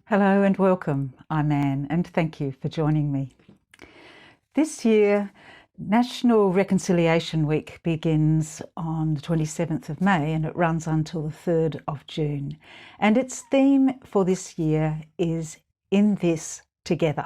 Hello and welcome. I'm Anne and thank you for joining me. This year, National Reconciliation Week begins on the 27th of May and it runs until the 3rd of June. And its theme for this year is In This Together.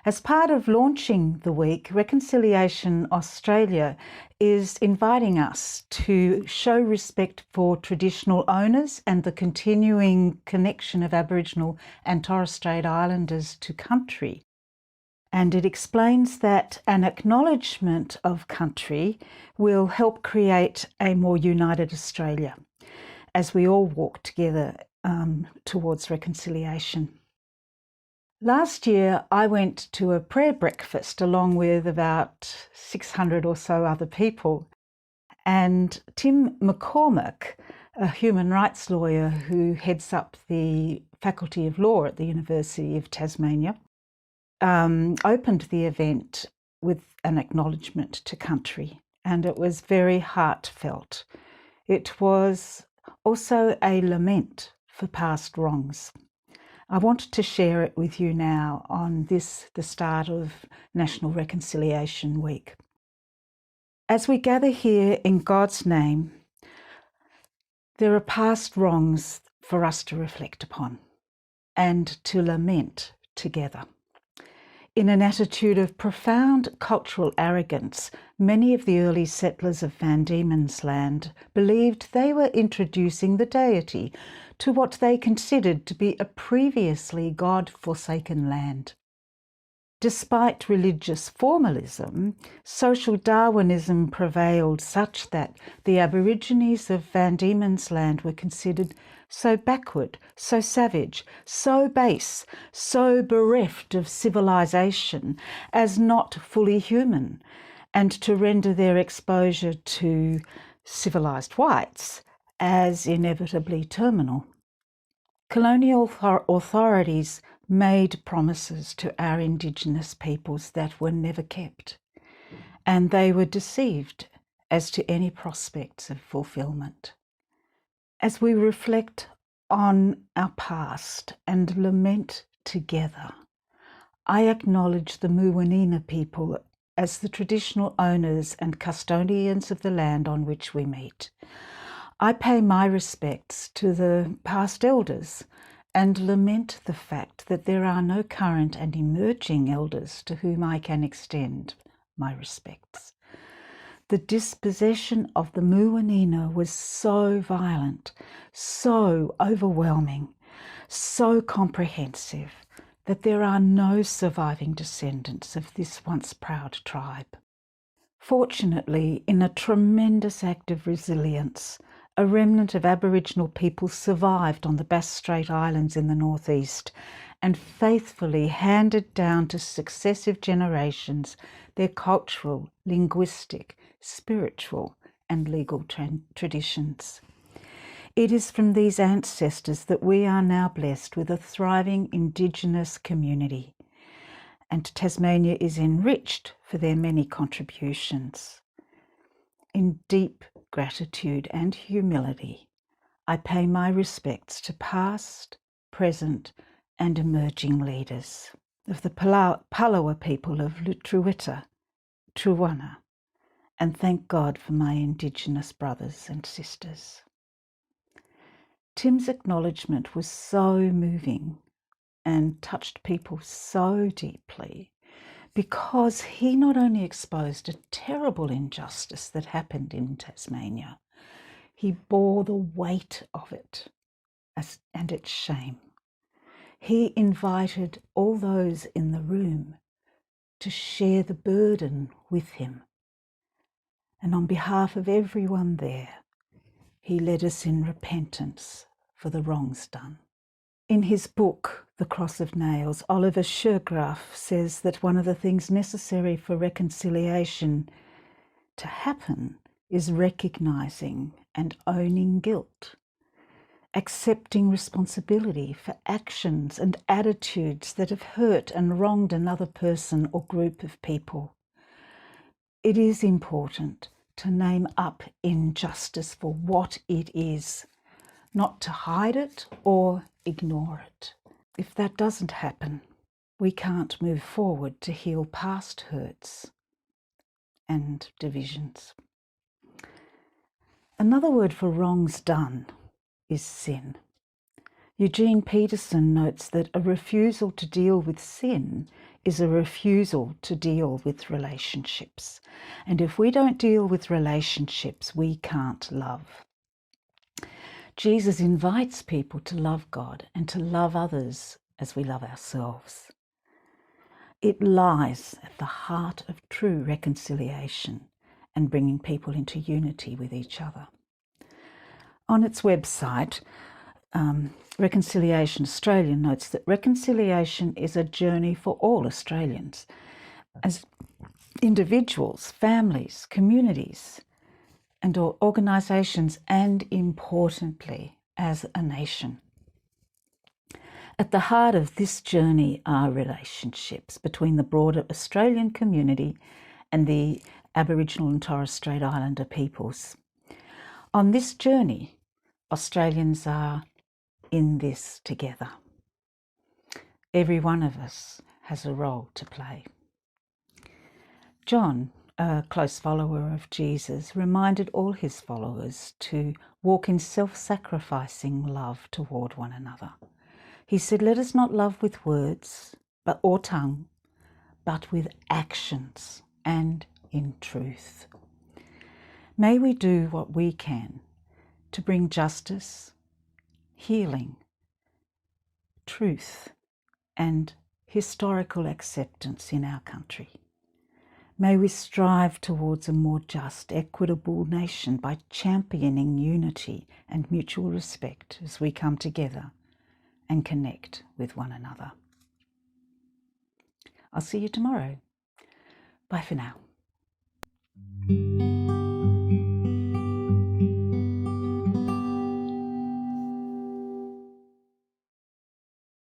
As part of launching the week, Reconciliation Australia is inviting us to show respect for traditional owners and the continuing connection of Aboriginal and Torres Strait Islanders to country. And it explains that an acknowledgement of country will help create a more united Australia as we all walk together towards reconciliation. Last year, I went to a prayer breakfast along with about 600 or so other people. And Tim McCormack, a human rights lawyer who heads up the Faculty of Law at the University of Tasmania, opened the event with an acknowledgement to country, and it was very heartfelt. It was also a lament for past wrongs. I want to share it with you now on the start of National Reconciliation Week. As we gather here in God's name, there are past wrongs for us to reflect upon and to lament together. In an attitude of profound cultural arrogance, many of the early settlers of Van Diemen's Land believed they were introducing the deity to what they considered to be a previously God-forsaken land. Despite religious formalism, social Darwinism prevailed such that the Aborigines of Van Diemen's Land were considered so backward, so savage, so base, so bereft of civilization as not fully human, and to render their exposure to civilized whites as inevitably terminal. Colonial authorities made promises to our Indigenous peoples that were never kept, and they were deceived as to any prospects of fulfilment. As we reflect on our past and lament together, I acknowledge the Muwinina people as the traditional owners and custodians of the land on which we meet. I pay my respects to the past elders and lament the fact that there are no current and emerging elders to whom I can extend my respects. The dispossession of the Muwinina was so violent, so overwhelming, so comprehensive that there are no surviving descendants of this once proud tribe. Fortunately, in a tremendous act of resilience, a remnant of Aboriginal people survived on the Bass Strait Islands in the northeast and faithfully handed down to successive generations their cultural, linguistic, spiritual and legal traditions. It is from these ancestors that we are now blessed with a thriving Indigenous community, and Tasmania is enriched for their many contributions. In deep gratitude and humility, I pay my respects to past, present and emerging leaders of the Palawa people of Lutruwita, Truwana, and thank God for my Indigenous brothers and sisters. Tim's acknowledgement was so moving and touched people so deeply because he not only exposed a terrible injustice that happened in Tasmania, he bore the weight of it and its shame. He invited all those in the room to share the burden with him. And on behalf of everyone there, he led us in repentance for the wrongs done. In his book, The Cross of Nails, Oliver Shergraff says that one of the things necessary for reconciliation to happen is recognising and owning guilt, accepting responsibility for actions and attitudes that have hurt and wronged another person or group of people. It is important to name up injustice for what it is, not to hide it or ignore it. if that doesn't happen, we can't move forward to heal past hurts and divisions. Another word for wrongs done is sin. Eugene Peterson notes that a refusal to deal with sin is a refusal to deal with relationships. And if we don't deal with relationships, we can't love. Jesus invites people to love God and to love others as we love ourselves. It lies at the heart of true reconciliation and bringing people into unity with each other. On its website, Reconciliation Australia notes that reconciliation is a journey for all Australians, as individuals, families, communities, and organisations, and importantly, as a nation. At the heart of this journey are relationships between the broader Australian community and the Aboriginal and Torres Strait Islander peoples. On this journey, Australians are in this together. Every one of us has a role to play. John, a close follower of Jesus, reminded all his followers to walk in self-sacrificing love toward one another. He said, "Let us not love with words or tongue, but with actions and in truth." May we do what we can to bring justice, healing, truth, and historical acceptance in our country. May we strive towards a more just, equitable nation by championing unity and mutual respect as we come together and connect with one another. I'll see you tomorrow. Bye for now.